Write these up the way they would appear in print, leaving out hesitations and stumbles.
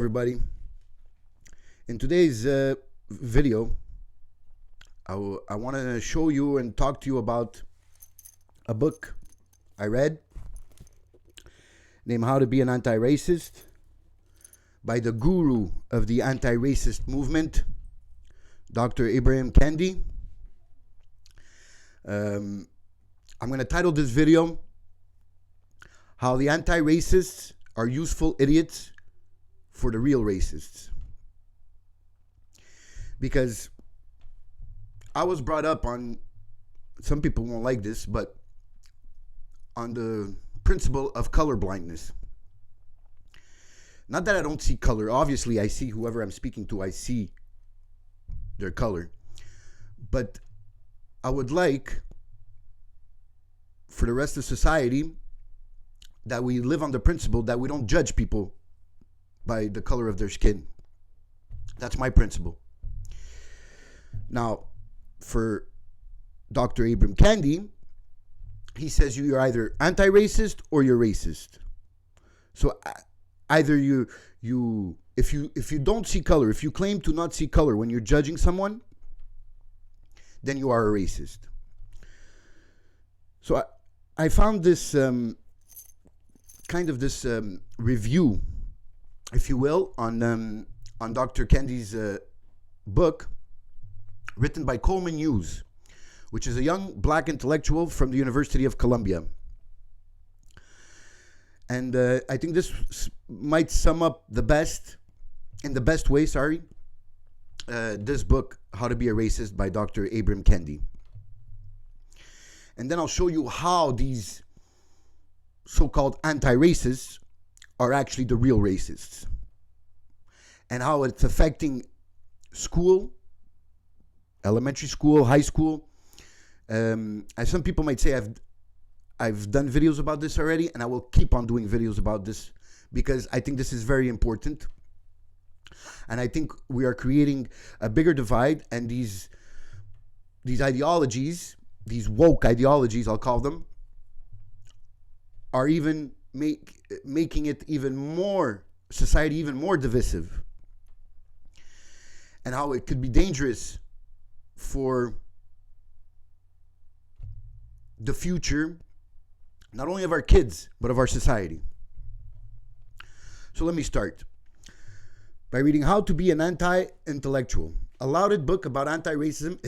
everybody. In today's video, I want to show you and talk to you about a book I read named How to Be an Anti-Racist by the guru of the anti-racist movement, Dr. Ibram Kendi. I'm going to title this video, How the Anti-Racists Are Useful Idiots for the Real Racists. Because I was brought up on, some people won't like this, but on the principle of color blindness. Not that I don't see color. Obviously, I see whoever I'm speaking to, I see their color. But I would like for the rest of society that we live on the principle that we don't judge people by the color of their skin. That's my principle. Now, for Dr. Ibram Kendi, he says you're either anti-racist or you're racist. So either if you don't see color, if you claim to not see color when you're judging someone, then you are a racist. So I found this review, if you will, on Dr. Kendi's book, written by Coleman Hughes, which is a young black intellectual from the University of Columbia. And I think this might sum up in the best way, this book, How to Be a Racist by Dr. Ibram Kendi. And then I'll show you how these so-called anti-racists are actually the real racists, and how it's affecting school, elementary school, high school. As some people might say, I've done videos about this already, and I will keep on doing videos about this because I think this is very important. And I think we are creating a bigger divide, and these ideologies, these woke ideologies, I'll call them, are even making it even more, society even more divisive. And how it could be dangerous for the future, not only of our kids, but of our society. So let me start by reading How to Be an Anti-Intellectual. A lauded book about anti-racism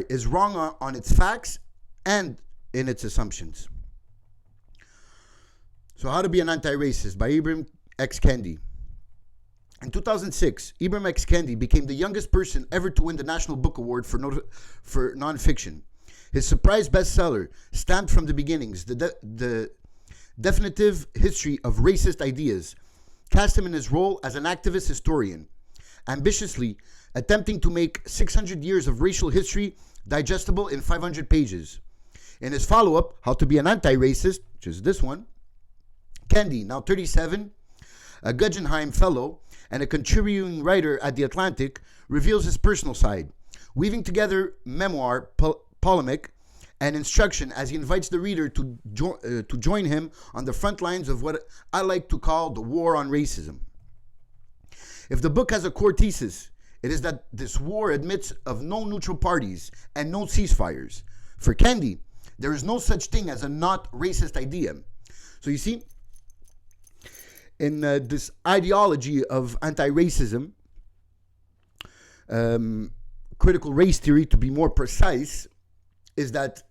is wrong on its facts and in its assumptions. So How to Be an Anti-Racist by Ibram X. Kendi. In 2006, Ibram X. Kendi became the youngest person ever to win the National Book Award for nonfiction. His surprise bestseller, Stamped from the Beginnings, the definitive history of racist ideas, cast him in his role as an activist historian, ambitiously attempting to make 600 years of racial history digestible in 500 pages. In his follow-up, How to Be an Anti-Racist, which is this one, Kendi, now 37, a Guggenheim Fellow and a contributing writer at The Atlantic, reveals his personal side, weaving together memoir, polemic, and instruction as he invites the reader to join him on the front lines of what I like to call the war on racism. If the book has a core thesis, it is that this war admits of no neutral parties and no ceasefires. For Kendi, there is no such thing as a not racist idea. So you see, in this ideology of anti-racism, critical race theory, to be more precise, is that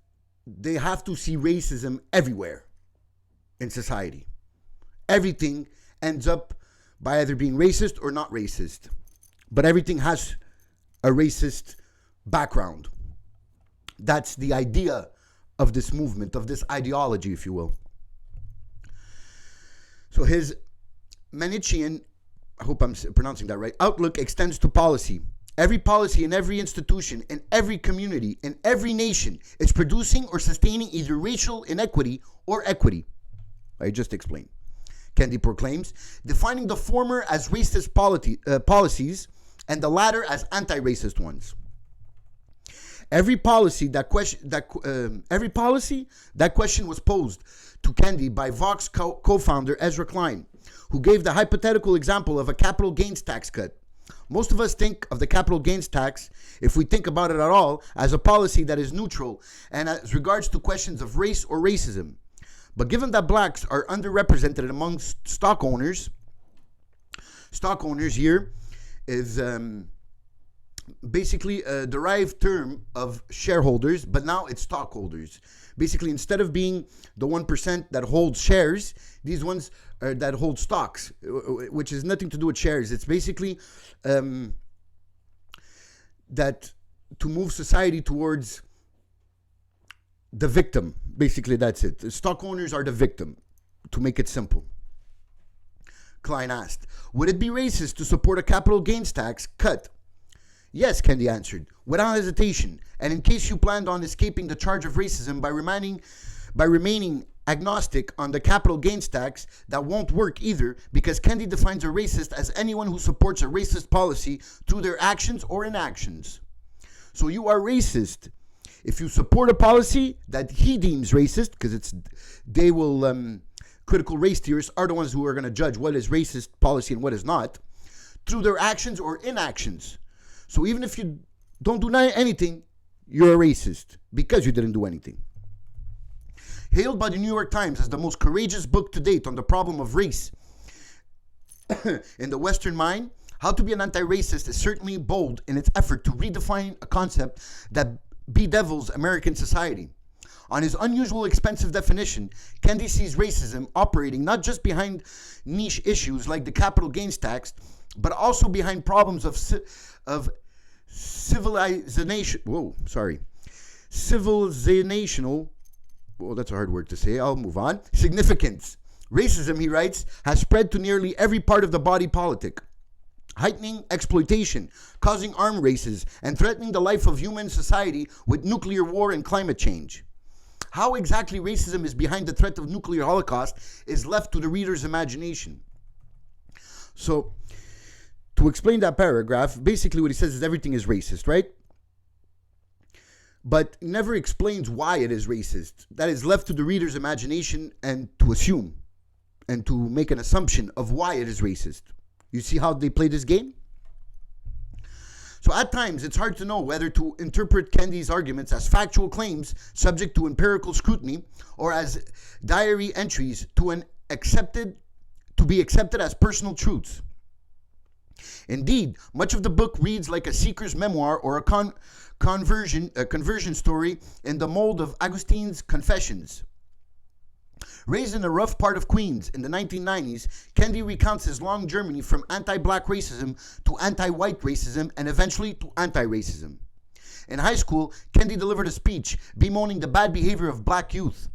they have to see racism everywhere in society. Everything ends up by either being racist or not racist, but everything has a racist background. That's the idea of this movement, of this ideology, if you will. So his Manichean, I hope I'm pronouncing that right, outlook extends to policy. Every policy in every institution, in every community, in every nation is producing or sustaining either racial inequity or equity. I just explained. Kendi proclaims, defining the former as racist policies and the latter as anti-racist ones. Every policy that question was posed to Kendi by Vox co-founder Ezra Klein, who gave the hypothetical example of a capital gains tax cut. Most of us think of the capital gains tax, if we think about it at all, as a policy that is neutral and as regards to questions of race or racism. But given that blacks are underrepresented amongst stock owners here is basically a derived term of shareholders, but now it's stockholders. Basically, instead of being the 1% that holds shares, these ones are that hold stocks, which has nothing to do with shares. It's basically that to move society towards the victim. Basically, that's it. The stock owners are the victim, to make it simple. Klein asked, would it be racist to support a capital gains tax cut? Yes, Kendi answered, without hesitation, and in case you planned on escaping the charge of racism by remaining agnostic on the capital gains tax, that won't work either, because Kendi defines a racist as anyone who supports a racist policy through their actions or inactions. So you are racist if you support a policy that he deems racist, because they will, critical race theorists are the ones who are going to judge what is racist policy and what is not, through their actions or inactions. So even if you don't do anything, you're a racist because you didn't do anything. Hailed by the New York Times as the most courageous book to date on the problem of race in the Western mind, How to Be an Anti-Racist is certainly bold in its effort to redefine a concept that bedevils American society. On his unusual expensive definition, Kendi sees racism operating not just behind niche issues like the capital gains tax, but also behind problems of civilizational, that's a hard word to say, I'll move on, significance. Racism, he writes, has spread to nearly every part of the body politic, heightening exploitation, causing armed races, and threatening the life of human society with nuclear war and climate change. How exactly racism is behind the threat of nuclear holocaust is left to the reader's imagination. So, to explain that paragraph, basically what he says is everything is racist, right? But never explains why it is racist. That is left to the reader's imagination and to assume and to make an assumption of why it is racist. You see how they play this game? So at times, it's hard to know whether to interpret Kendi's arguments as factual claims subject to empirical scrutiny or as diary entries to be accepted as personal truths. Indeed, much of the book reads like a seeker's memoir or a conversion story in the mold of Augustine's Confessions. Raised in a rough part of Queens in the 1990s, Kendi recounts his long journey from anti-black racism to anti-white racism and eventually to anti-racism. In high school, Kendi delivered a speech bemoaning the bad behavior of black youth.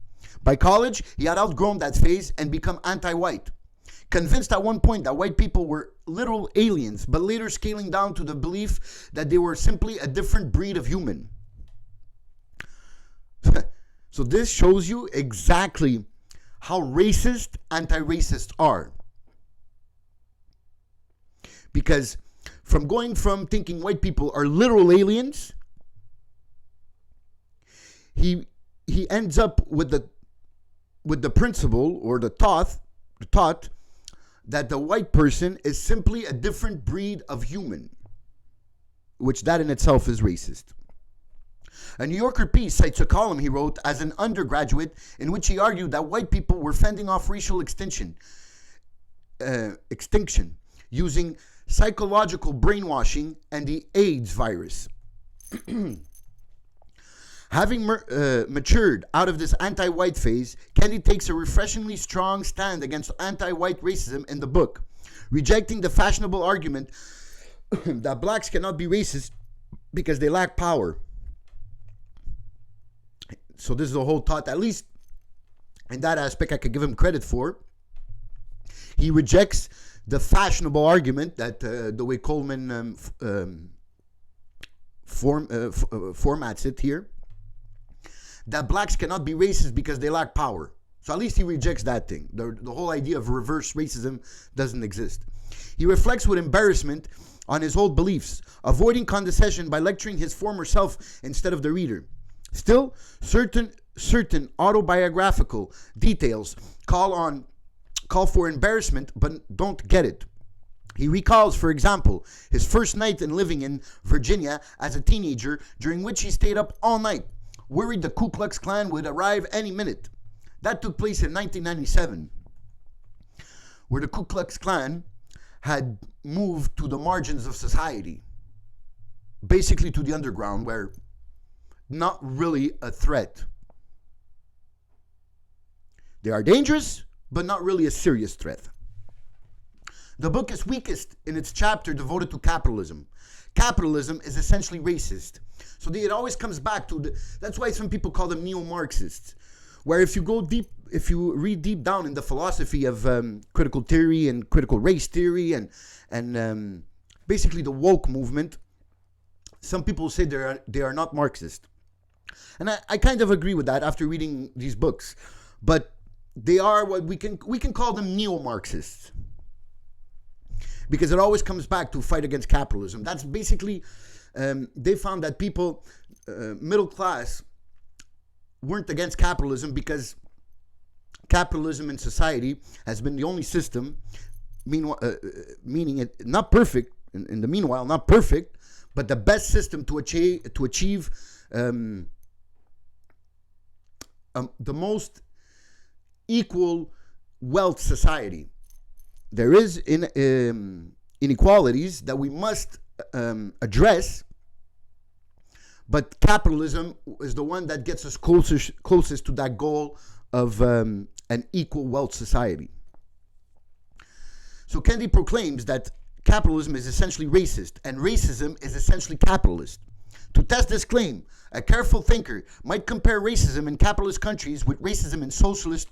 By college, he had outgrown that phase and become anti-white. Convinced at one point that white people were literal aliens, but later scaling down to the belief that they were simply a different breed of human. So this shows you exactly how racist anti-racists are. Because from going from thinking white people are literal aliens, he ends up with the principle or the thought that the white person is simply a different breed of human, which that in itself is racist. A New Yorker piece cites a column he wrote as an undergraduate in which he argued that white people were fending off racial extinction using psychological brainwashing and the AIDS virus. Having matured out of this anti-white phase, Kendi takes a refreshingly strong stand against anti-white racism in the book, rejecting the fashionable argument that blacks cannot be racist because they lack power. So this is a whole thought, at least in that aspect I could give him credit for. He rejects the fashionable argument that the way Coleman formats it here, that blacks cannot be racist because they lack power. So at least he rejects that thing. The whole idea of reverse racism doesn't exist. He reflects with embarrassment on his old beliefs, avoiding condescension by lecturing his former self instead of the reader. Still, certain autobiographical details call for embarrassment but don't get it. He recalls, for example, his first night in living in Virginia as a teenager, during which he stayed up all night, worried the Ku Klux Klan would arrive any minute. That took place in 1997, where the Ku Klux Klan had moved to the margins of society, basically to the underground, where not really a threat. They are dangerous, but not really a serious threat. The book is weakest in its chapter devoted to capitalism. Capitalism is essentially racist. So it always comes back to that's why some people call them neo-Marxists, where if you read deep down in the philosophy of critical theory and critical race theory and basically the woke movement, some people say they are not Marxist. And I kind of agree with that after reading these books. But they are what we can call them neo-Marxists. Because it always comes back to fight against capitalism. That's basically, they found that people, middle class, weren't against capitalism because capitalism in society has been the only system, meaning it not perfect, in the meanwhile, not perfect, but the best system to achieve the most equal wealth society. There is inequalities that we must address, but capitalism is the one that gets us closest to that goal of an equal wealth society. So Kendi proclaims that capitalism is essentially racist, and racism is essentially capitalist. To test this claim, a careful thinker might compare racism in capitalist countries with racism in socialist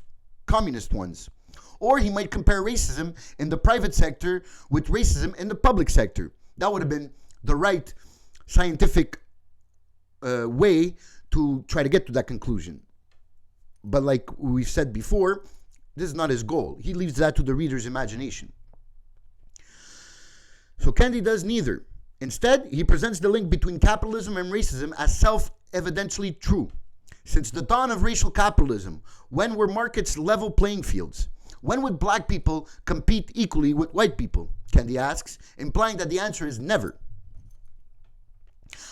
communist ones. Or he might compare racism in the private sector with racism in the public sector. That would have been the right scientific way to try to get to that conclusion. But like we said before, this is not his goal. He leaves that to the reader's imagination. So Kendi does neither. Instead, he presents the link between capitalism and racism as self-evidently true. Since the dawn of racial capitalism, when were markets level playing fields? When would black people compete equally with white people? Kendi asks, implying that the answer is never.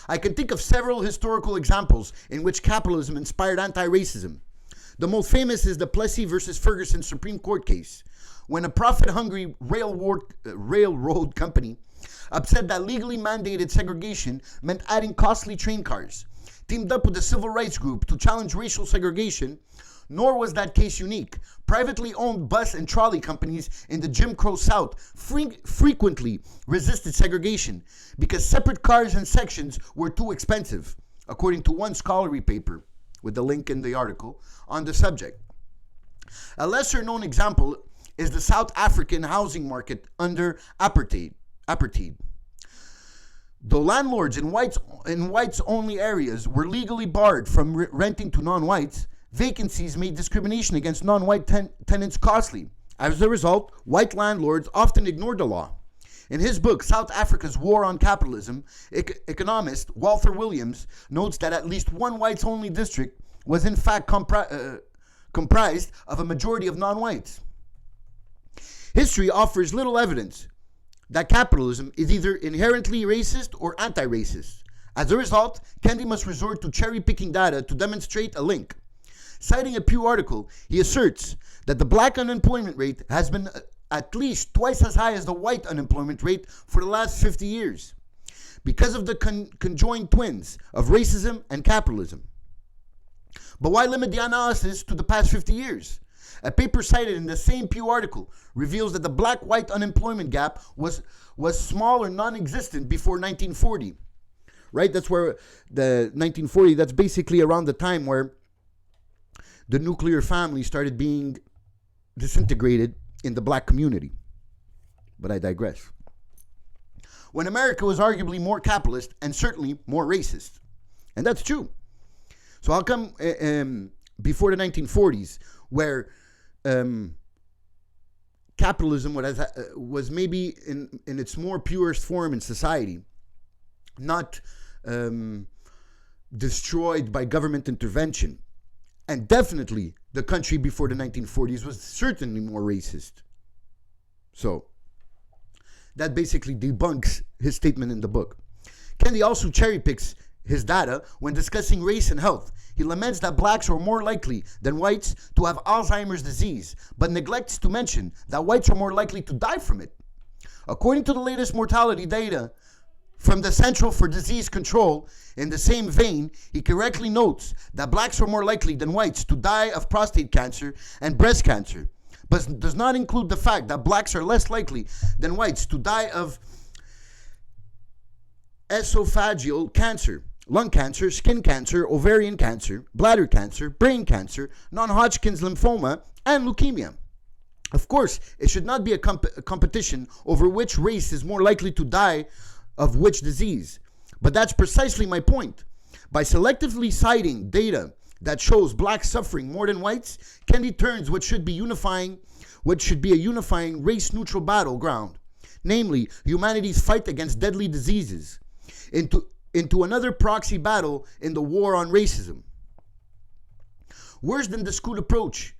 I can think of several historical examples in which capitalism inspired anti-racism. The most famous is the Plessy versus Ferguson Supreme Court case, when a profit-hungry railroad company, upset that legally mandated segregation meant adding costly train cars, teamed up with the civil rights group to challenge racial segregation. Nor was that case unique. Privately owned bus and trolley companies in the Jim Crow South frequently resisted segregation because separate cars and sections were too expensive, according to one scholarly paper, with the link in the article, on the subject. A lesser known example is the South African housing market under apartheid. Though landlords in whites-only areas were legally barred from renting to non-whites, vacancies made discrimination against non-white tenants costly. As a result, white landlords often ignored the law. In his book, South Africa's War on Capitalism, economist Walter Williams notes that at least one whites-only district was in fact comprised of a majority of non-whites. History offers little evidence that capitalism is either inherently racist or anti-racist. As a result, Kendi must resort to cherry-picking data to demonstrate a link. Citing a Pew article, he asserts that the black unemployment rate has been at least twice as high as the white unemployment rate for the last 50 years, because of the conjoined twins of racism and capitalism. But why limit the analysis to the past 50 years? A paper cited in the same Pew article reveals that the black-white unemployment gap was small or non-existent before 1940. Right? That's where the 1940, that's basically around the time where the nuclear family started being disintegrated in the black community. But I digress. When America was arguably more capitalist and certainly more racist. And that's true. So how come before the 1940s, where capitalism was maybe in its more purest form in society, not destroyed by government intervention. And definitely the country before the 1940s was certainly more racist. So that basically debunks his statement in the book. Kendi also cherry picks his data when discussing race and health. He laments that blacks are more likely than whites to have Alzheimer's disease, but neglects to mention that whites are more likely to die from it. According to the latest mortality data from the Central for Disease Control, in the same vein, he correctly notes that blacks are more likely than whites to die of prostate cancer and breast cancer, but does not include the fact that blacks are less likely than whites to die of esophageal cancer, lung cancer, skin cancer, ovarian cancer, bladder cancer, brain cancer, non-Hodgkin's lymphoma, and leukemia. Of course, it should not be a competition over which race is more likely to die of which disease. But that's precisely my point. By selectively citing data that shows blacks suffering more than whites, Kendi turns what should be a unifying race-neutral battleground, namely humanity's fight against deadly diseases, into another proxy battle in the war on racism. Worse than the skewed approach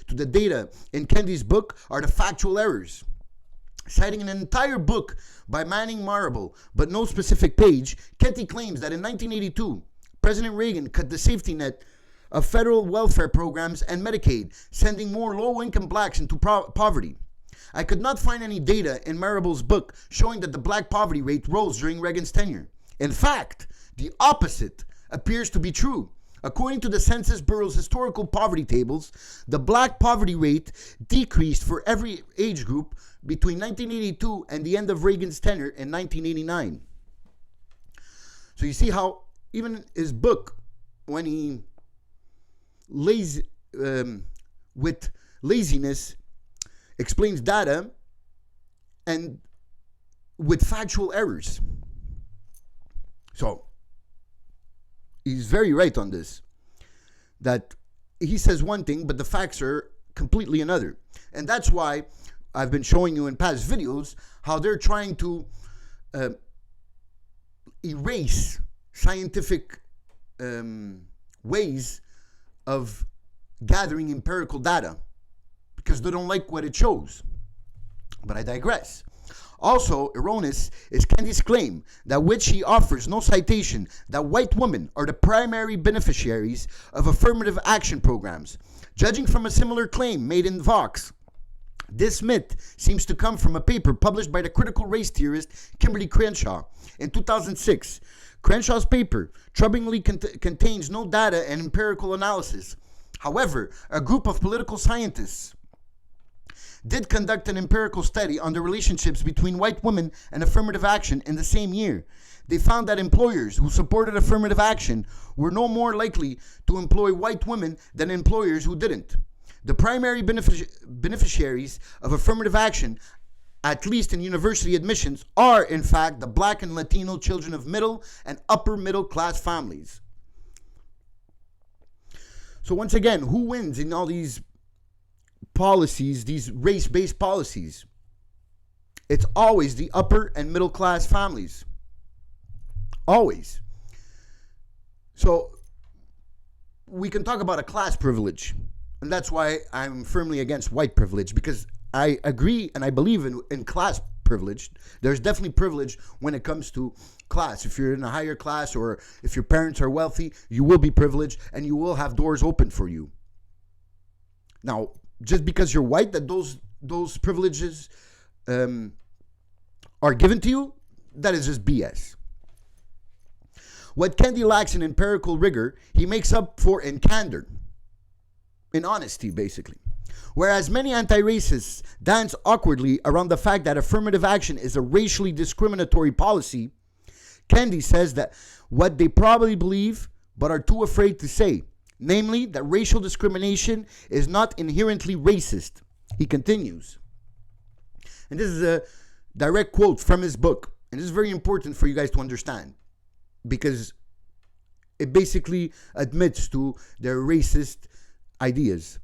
to the data in Kendi's book are the factual errors. Citing an entire book by Manning Marable, but no specific page, Kendi claims that in 1982, President Reagan cut the safety net of federal welfare programs and Medicaid, sending more low-income blacks into poverty. I could not find any data in Marable's book showing that the black poverty rate rose during Reagan's tenure. In fact, the opposite appears to be true. According to the Census Bureau's historical poverty tables, the black poverty rate decreased for every age group between 1982 and the end of Reagan's tenure in 1989. So you see how even his book, when he with laziness explains data and with factual errors. So he's very right on this, that he says one thing, but the facts are completely another. And that's why I've been showing you in past videos how they're trying to erase scientific ways of gathering empirical data because they don't like what it shows. But I digress. Also erroneous is Kendi's claim, that which he offers no citation, that white women are the primary beneficiaries of affirmative action programs. Judging from a similar claim made in Vox, this myth seems to come from a paper published by the critical race theorist Kimberly Crenshaw in 2006. Crenshaw's paper troublingly contains no data and empirical analysis. However, a group of political scientists did conduct an empirical study on the relationships between white women and affirmative action in the same year. They found that employers who supported affirmative action were no more likely to employ white women than employers who didn't. The primary beneficiaries of affirmative action, at least in university admissions, are in fact the black and Latino children of middle and upper middle class families. So once again, who wins in all these policies, these race-based policies? It's always the upper and middle class families. Always. So we can talk about a class privilege, and that's why I'm firmly against white privilege, because I agree and I believe in class privilege. There's definitely privilege when it comes to class. If you're in a higher class or if your parents are wealthy, you will be privileged and you will have doors open for you. Now, just because you're white, that those privileges are given to you, that is just BS. What Kendi lacks in empirical rigor, he makes up for in candor, in honesty, basically. Whereas many anti-racists dance awkwardly around the fact that affirmative action is a racially discriminatory policy, Kendi says that what they probably believe but are too afraid to say, namely that racial discrimination is not inherently racist. He continues, and this is a direct quote from his book, and this is very important for you guys to understand, because it basically admits to their racist ideas.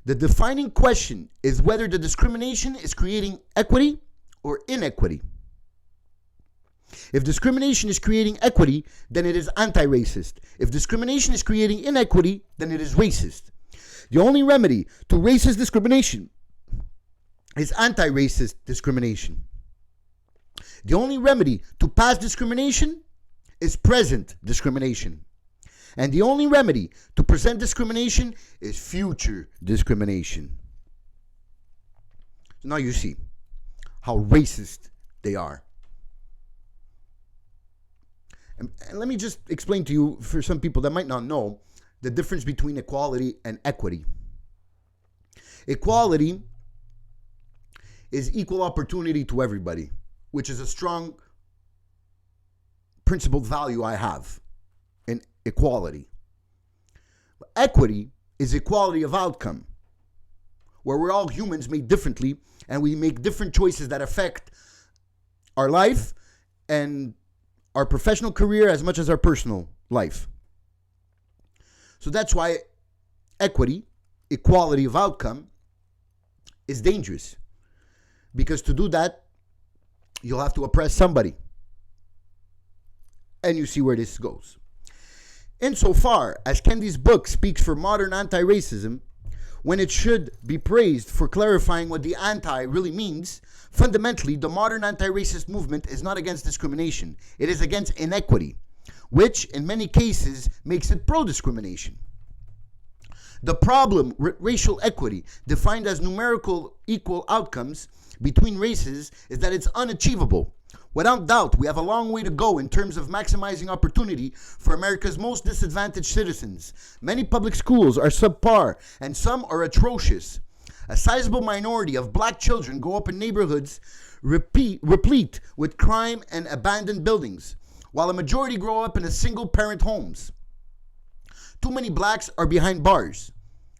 The defining question is whether the discrimination is creating equity or inequity. If discrimination is creating equity, then it is anti-racist. If discrimination is creating inequity, then it is racist. The only remedy to racist discrimination is anti-racist discrimination. The only remedy to past discrimination is present discrimination. And the only remedy to present discrimination is future discrimination. So now you see how racist they are. And let me just explain to you, for some people that might not know, the difference between equality and equity. Equality is equal opportunity to everybody, which is a strong principled value I have in equality. Equity is equality of outcome, where we're all humans made differently and we make different choices that affect our life and our professional career as much as our personal life. So that's why equity, equality of outcome, is dangerous. Because to do that, you'll have to oppress somebody. And you see where this goes. Insofar as Kendi's book speaks for modern anti-racism, when it should be praised for clarifying what the anti really means, fundamentally, the modern anti-racist movement is not against discrimination. It is against inequity, which in many cases makes it pro-discrimination. The problem with racial equity, defined as numerical equal outcomes between races, is that it's unachievable. Without doubt, we have a long way to go in terms of maximizing opportunity for America's most disadvantaged citizens. Many public schools are subpar, and some are atrocious. A sizable minority of black children grow up in neighborhoods replete with crime and abandoned buildings, while a majority grow up in single-parent homes. Too many blacks are behind bars,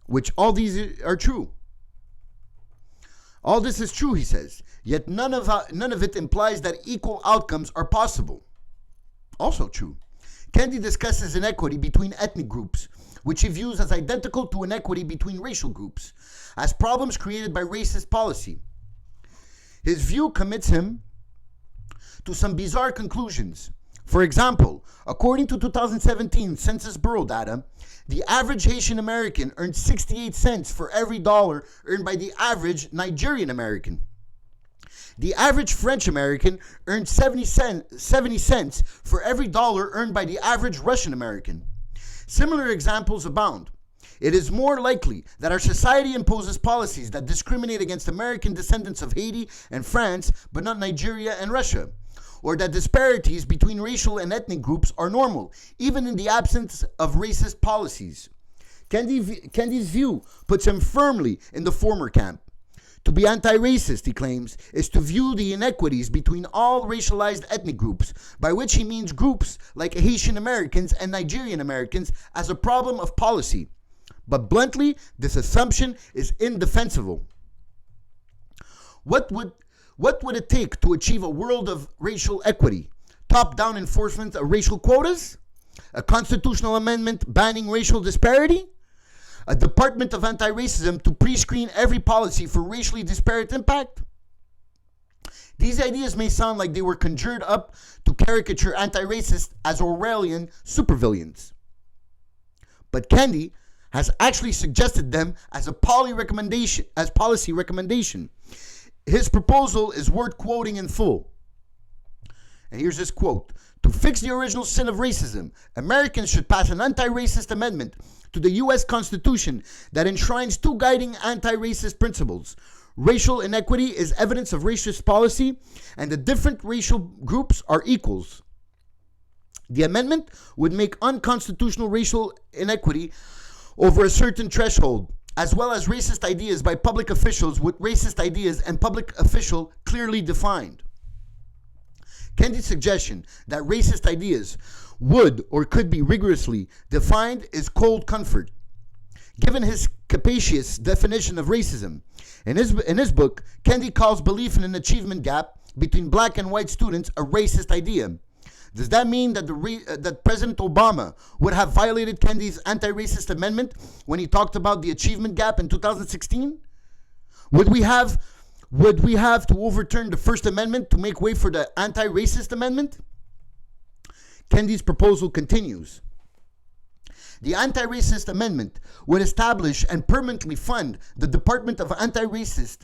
which all these are true. All this is true, he says, yet none of it implies that equal outcomes are possible. Also true. Kendi discusses inequity between ethnic groups, which he views as identical to inequity between racial groups, as problems created by racist policy. His view commits him to some bizarre conclusions. For example, according to 2017 Census Bureau data, the average Haitian American earned 68 cents for every dollar earned by the average Nigerian American. The average French American earned 70 cents for every dollar earned by the average Russian American. Similar examples abound. It is more likely that our society imposes policies that discriminate against American descendants of Haiti and France, but not Nigeria and Russia, or that disparities between racial and ethnic groups are normal, even in the absence of racist policies. Kendi's view puts him firmly in the former camp. To be anti-racist, he claims, is to view the inequities between all racialized ethnic groups, by which he means groups like Haitian Americans and Nigerian Americans, as a problem of policy. But bluntly, this assumption is indefensible. What would it take to achieve a world of racial equity? Top-down enforcement of racial quotas? A constitutional amendment banning racial disparity? A Department of Anti-Racism to pre-screen every policy for racially disparate impact? These ideas may sound like they were conjured up to caricature anti-racists as Orwellian supervillains. But Kendi has actually suggested them as policy recommendation. His proposal is worth quoting in full. And here's his quote. To fix the original sin of racism, Americans should pass an anti-racist amendment to the U.S. Constitution that enshrines two guiding anti-racist principles. Racial inequity is evidence of racist policy, and the different racial groups are equals. The amendment would make unconstitutional racial inequity over a certain threshold, as well as racist ideas by public officials with racist ideas and public official clearly defined. Kendi's suggestion that racist ideas would or could be rigorously defined is cold comfort, given his capacious definition of racism. In his book, Kendi calls belief in an achievement gap between black and white students a racist idea. Does that mean that that President Obama would have violated Kennedy's anti-racist amendment when he talked about the achievement gap in 2016? Would we have to overturn the First Amendment to make way for the anti-racist amendment? Kennedy's proposal continues. The anti-racist amendment would establish and permanently fund the Department of Anti-Racism,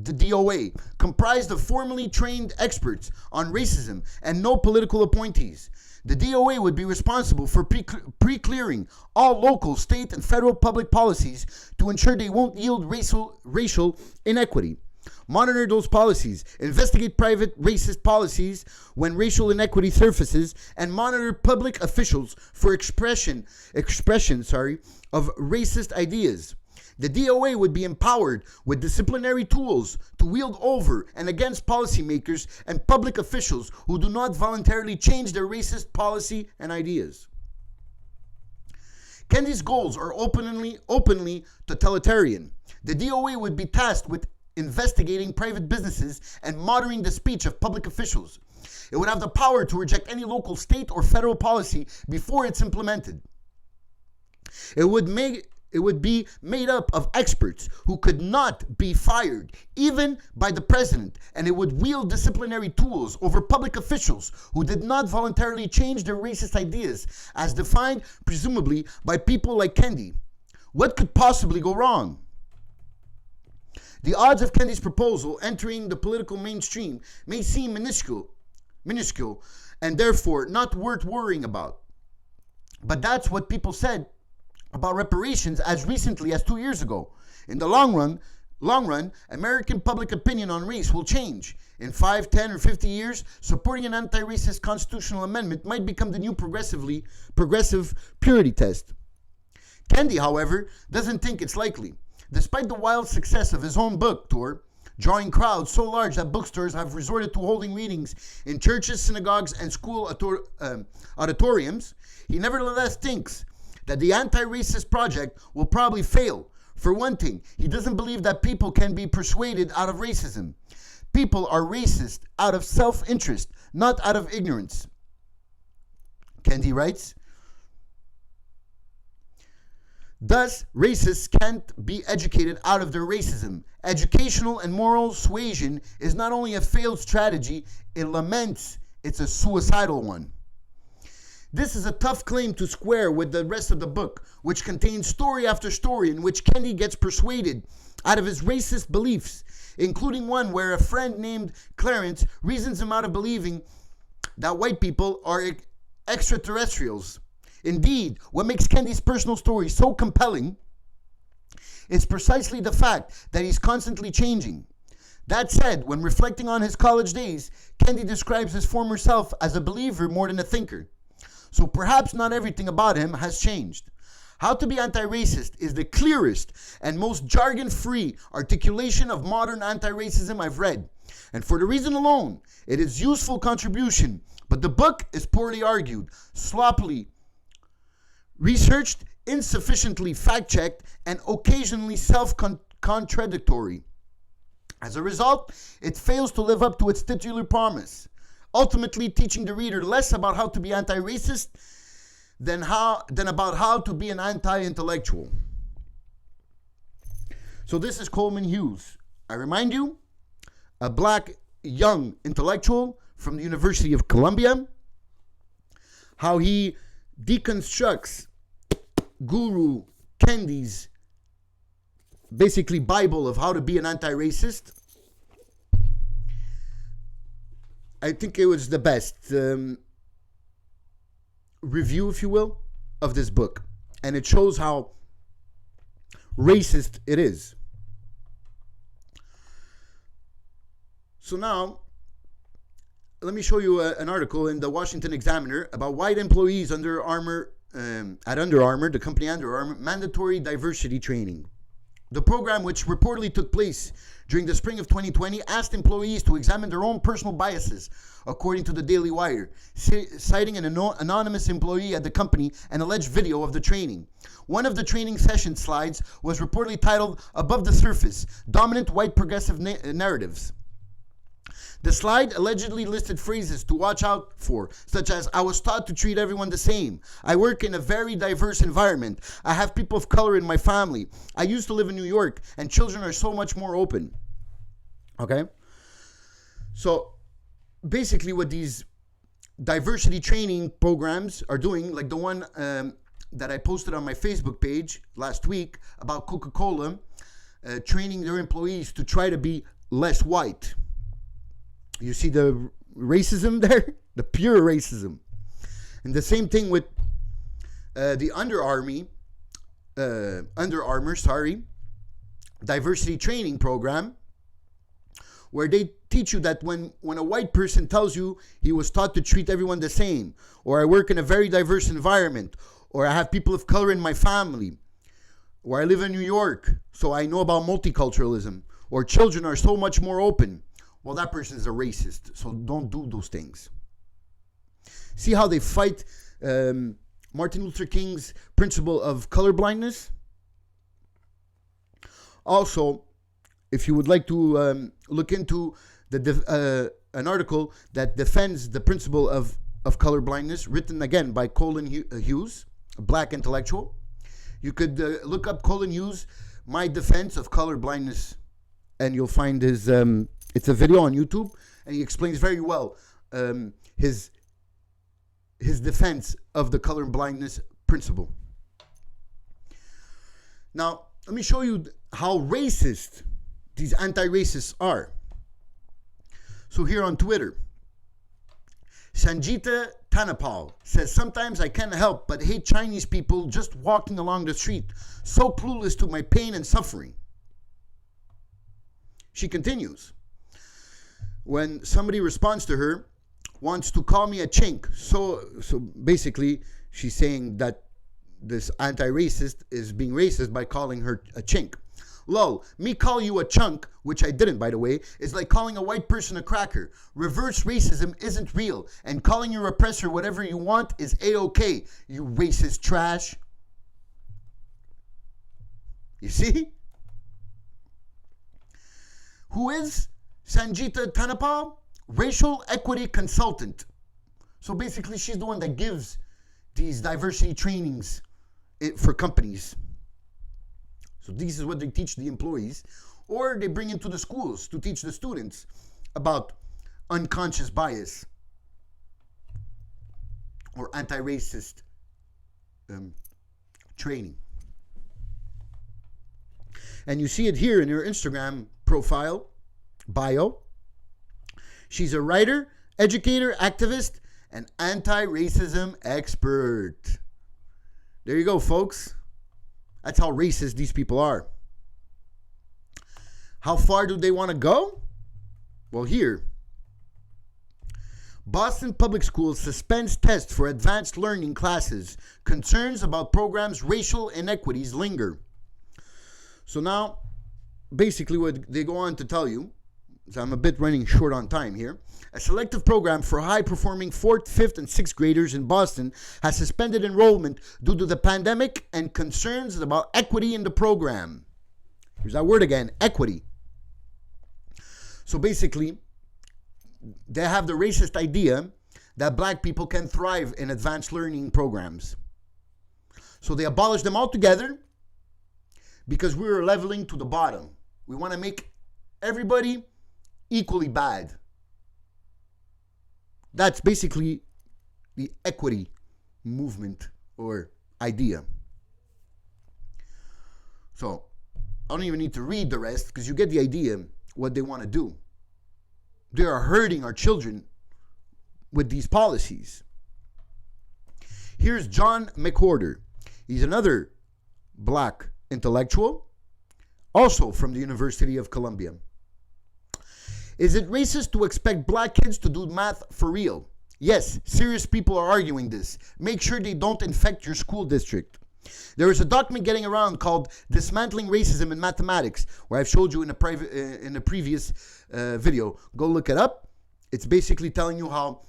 the DOA, comprised of formally trained experts on racism and no political appointees. The DOA would be responsible for pre-clearing all local, state, and federal public policies to ensure they won't yield racial inequity. Monitor those policies, investigate private racist policies when racial inequity surfaces, and monitor public officials for expression of racist ideas. The DOA would be empowered with disciplinary tools to wield over and against policymakers and public officials who do not voluntarily change their racist policy and ideas. Kennedy's goals are openly totalitarian. The DOA would be tasked with investigating private businesses and monitoring the speech of public officials. It would have the power to reject any local, state, or federal policy before it's implemented. It would be made up of experts who could not be fired, even by the president, and it would wield disciplinary tools over public officials who did not voluntarily change their racist ideas, as defined, presumably, by people like Kennedy. What could possibly go wrong? The odds of Kennedy's proposal entering the political mainstream may seem minuscule, and therefore not worth worrying about. But that's what people said about reparations as recently as 2 years ago. In the long run, American public opinion on race will change. In 5, 10, or 50 years, supporting an anti-racist constitutional amendment might become the new progressive purity test. Kennedy, however, doesn't think it's likely. Despite the wild success of his own book tour, drawing crowds so large that bookstores have resorted to holding readings in churches, synagogues, and school auditoriums, he nevertheless thinks that the anti-racist project will probably fail. For one thing, he doesn't believe that people can be persuaded out of racism. People are racist out of self-interest, not out of ignorance. Kennedy writes, thus, racists can't be educated out of their racism. Educational and moral suasion is not only a failed strategy, it laments it's a suicidal one. This is a tough claim to square with the rest of the book, which contains story after story in which Kennedy gets persuaded out of his racist beliefs, including one where a friend named Clarence reasons him out of believing that white people are extraterrestrials. Indeed, what makes Kennedy's personal story so compelling is precisely the fact that he's constantly changing. That said, when reflecting on his college days, Kennedy describes his former self as a believer more than a thinker. So perhaps not everything about him has changed. How to Be Anti-Racist is the clearest and most jargon-free articulation of modern anti-racism I've read. And for the reason alone, it is useful contribution, but the book is poorly argued, sloppily researched, insufficiently fact-checked, and occasionally self-contradictory. As a result, it fails to live up to its titular promise, ultimately teaching the reader less about how to be anti-racist than about how to be an anti-intellectual. So this is Coleman Hughes. I remind you, a black young intellectual from the University of Columbia, how he deconstructs Guru Kennedy's basically Bible of how to be an anti-racist. I think it was the best review, if you will, of this book. And it shows how racist it is. So now, let me show you an article in the Washington Examiner about white employees at Under Armour, the company Under Armour, mandatory diversity training. The program, which reportedly took place during the spring of 2020, asked employees to examine their own personal biases, according to the Daily Wire, citing an anonymous employee at the company and alleged video of the training. One of the training session slides was reportedly titled, "Above the Surface, Dominant White Progressive Narratives." The slide allegedly listed phrases to watch out for, such as, I was taught to treat everyone the same. I work in a very diverse environment. I have people of color in my family. I used to live in New York, and children are so much more open. Okay? So, basically what these diversity training programs are doing, like the one that I posted on my Facebook page last week about Coca-Cola training their employees to try to be less white. You see the racism there? The pure racism. And the same thing with the Under Armour diversity training program, where they teach you that when a white person tells you he was taught to treat everyone the same, or I work in a very diverse environment, or I have people of color in my family, or I live in New York, so I know about multiculturalism, or children are so much more open, well, that person is a racist, so don't do those things. See how they fight Martin Luther King's principle of colorblindness? Also, if you would like to look into an article that defends the principle of colorblindness, written again by Colin Hughes, a black intellectual, you could look up Colin Hughes, My Defense of Colorblindness, and you'll find his, it's a video on YouTube, and he explains very well his defense of the colorblindness principle. Now, let me show you how racist these anti-racists are. So here on Twitter, Sanjita Tanapal says, sometimes I can't help but hate Chinese people just walking along the street, so clueless to my pain and suffering. She continues, when somebody responds to her, wants to call me a chink. So basically, she's saying that this anti-racist is being racist by calling her a chink. Lol, me call you a chunk, which I didn't, by the way, is like calling a white person a cracker. Reverse racism isn't real, and calling your oppressor whatever you want is A-okay, you racist trash. You see? Who is Sanjita Tanapal? Racial equity consultant. So basically, she's the one that gives these diversity trainings for companies. So this is what they teach the employees, or they bring into the schools to teach the students about unconscious bias or anti-racist training. And you see it here in her Instagram profile, bio. She's a writer, educator, activist, and anti-racism expert. There you go, folks. That's how racist these people are. How far do they want to go? Well, here. Boston Public Schools suspends tests for advanced learning classes. Concerns about programs' racial inequities linger. So now, basically what they go on to tell you, so I'm a bit running short on time here. A selective program for high-performing 4th, 5th, and 6th graders in Boston has suspended enrollment due to the pandemic and concerns about equity in the program. Here's that word again, equity. So basically, they have the racist idea that black people can thrive in advanced learning programs. So they abolish them altogether because we're leveling to the bottom. We want to make everybody equally bad. That's basically the equity movement or idea. So I don't even need to read the rest because you get the idea what they want to do. They are hurting our children with these policies. Here's John McWhorter. He's another black intellectual, also from the University of Columbia. Is it racist to expect black kids to do math for real? Yes, serious people are arguing this. Make sure they don't infect your school district. There is a document getting around called Dismantling Racism in Mathematics, where I've showed you in a previous video. Go look it up. It's basically telling you how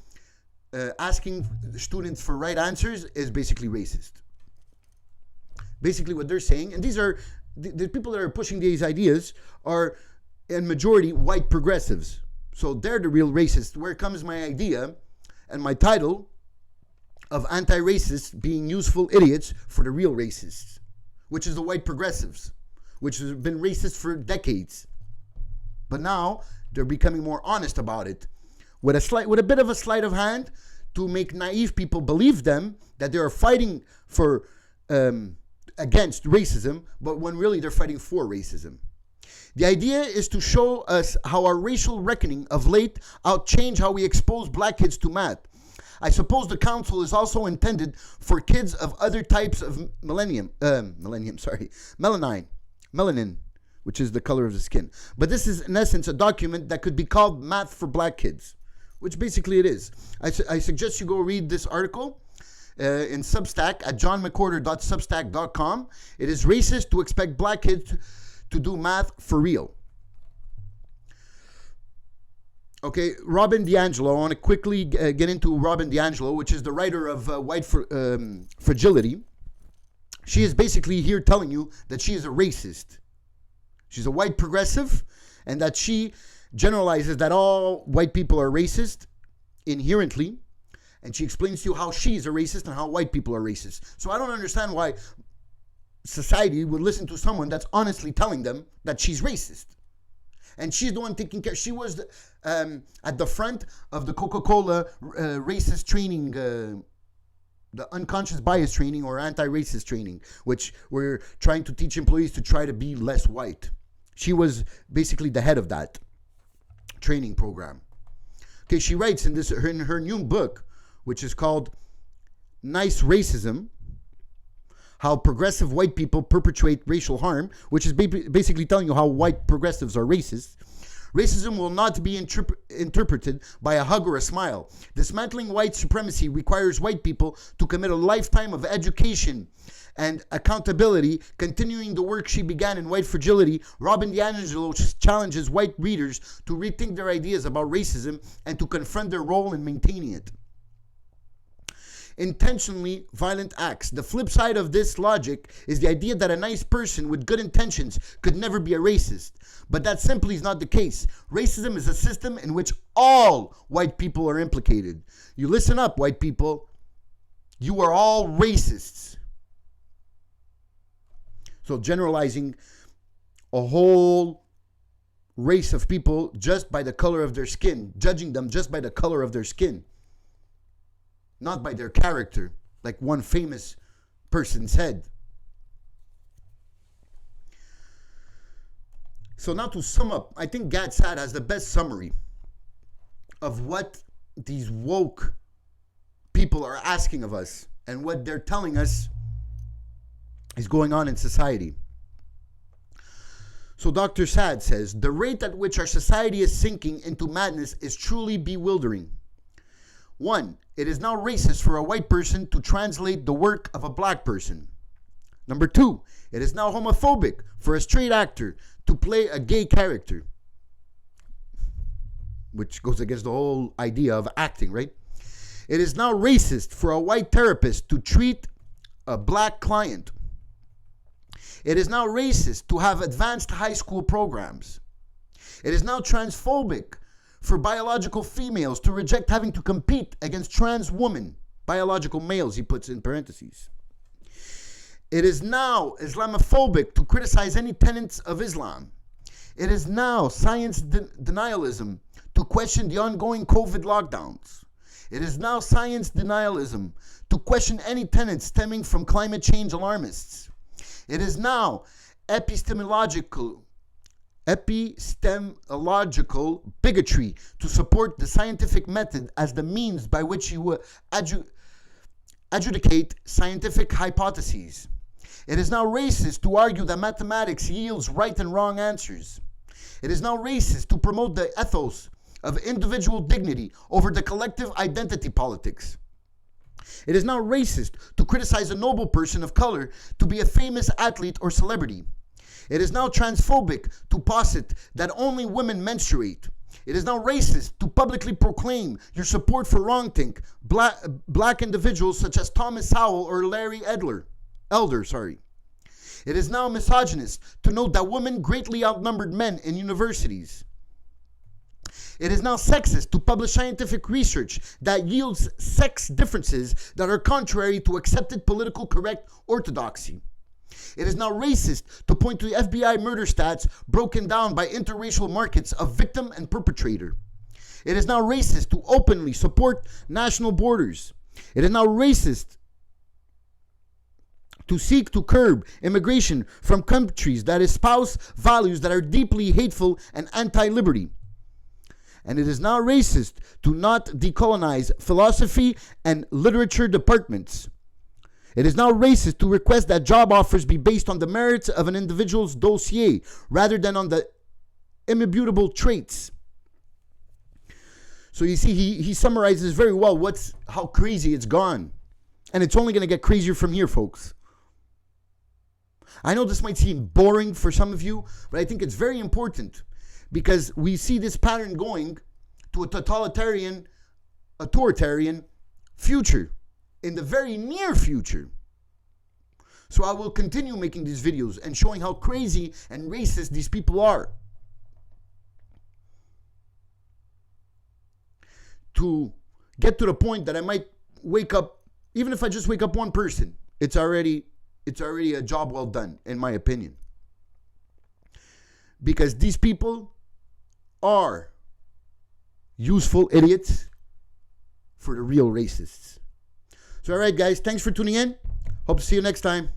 asking students for right answers is basically racist. Basically what they're saying, and these are the people that are pushing these ideas are in majority white progressives. So they're the real racists. Where comes my idea and my title of anti-racists being useful idiots for the real racists, which is the white progressives, which have been racist for decades. But now they're becoming more honest about it, with a bit of a sleight of hand to make naive people believe them that they are fighting for against racism, but when really they're fighting for racism. The idea is to show us how our racial reckoning of late outchanged how we expose black kids to math. I suppose the council is also intended for kids of other types of melanin, which is the color of the skin. But this is, in essence, a document that could be called Math for Black Kids, which basically it is. I suggest you go read this article in Substack at johnmccorder.substack.com. It is racist to expect black kids to do math for real. Okay, Robin DiAngelo. I want to quickly get into Robin DiAngelo, which is the writer of White Fragility. She is basically here telling you that she is a racist. She's a white progressive, and that she generalizes that all white people are racist inherently, and she explains to you how she's a racist and how white people are racist. So I don't understand why society would listen to someone that's honestly telling them that she's racist. And she's the one taking care. She was at the front of the Coca-Cola racist training, the unconscious bias training or anti-racist training, which we're trying to teach employees to try to be less white. She was basically the head of that training program. Okay, she writes in her new book, which is called Nice Racism, How Progressive White People Perpetuate Racial Harm, which is basically telling you how white progressives are racist. Racism will not be interpreted by a hug or a smile. Dismantling white supremacy requires white people to commit a lifetime of education and accountability. Continuing the work she began in White Fragility, Robin DiAngelo challenges white readers to rethink their ideas about racism and to confront their role in maintaining it. Intentionally violent acts. The flip side of this logic is the idea that a nice person with good intentions could never be a racist. But that simply is not the case. Racism is a system in which all white people are implicated. You listen up, white people. You are all racists. So generalizing a whole race of people just by the color of their skin, judging them just by the color of their skin, not by their character, like one famous person said. So now to sum up, I think Gad Saad has the best summary of what these woke people are asking of us and what they're telling us is going on in society. So Dr. Saad says, the rate at which our society is sinking into madness is truly bewildering. 1, it is now racist for a white person to translate the work of a black person. Number 2, it is now homophobic for a straight actor to play a gay character, which goes against the whole idea of acting, right? It is now racist for a white therapist to treat a black client. It is now racist to have advanced high school programs. It is now transphobic for biological females to reject having to compete against trans women, biological males, he puts in parentheses. It is now Islamophobic to criticize any tenets of Islam. It is now science denialism to question the ongoing COVID lockdowns. It is now science denialism to question any tenets stemming from climate change alarmists. It is now epistemological bigotry to support the scientific method as the means by which you adjudicate scientific hypotheses. It is now racist to argue that mathematics yields right and wrong answers. It is now racist to promote the ethos of individual dignity over the collective identity politics. It is now racist to criticize a noble person of color to be a famous athlete or celebrity. It is now transphobic to posit that only women menstruate. It is now racist to publicly proclaim your support for wrongthink black individuals such as Thomas Howell or Larry Elder. It is now misogynist to note that women greatly outnumbered men in universities. It is now sexist to publish scientific research that yields sex differences that are contrary to accepted political correct orthodoxy. It is now racist to point to the FBI murder stats broken down by interracial markets of victim and perpetrator. It is now racist to openly support national borders. It is now racist to seek to curb immigration from countries that espouse values that are deeply hateful and anti-liberty. And it is now racist to not decolonize philosophy and literature departments. It is now racist to request that job offers be based on the merits of an individual's dossier rather than on the immutable traits. So you see, he summarizes very well how crazy it's gone. And it's only going to get crazier from here, folks. I know this might seem boring for some of you, but I think it's very important because we see this pattern going to a totalitarian, authoritarian future in the very near future. So I will continue making these videos and showing how crazy and racist these people are. To get to the point that I might wake up, even if I just wake up one person, it's already a job well done, in my opinion. Because these people are useful idiots for the real racists. So, all right, guys, thanks for tuning in. Hope to see you next time.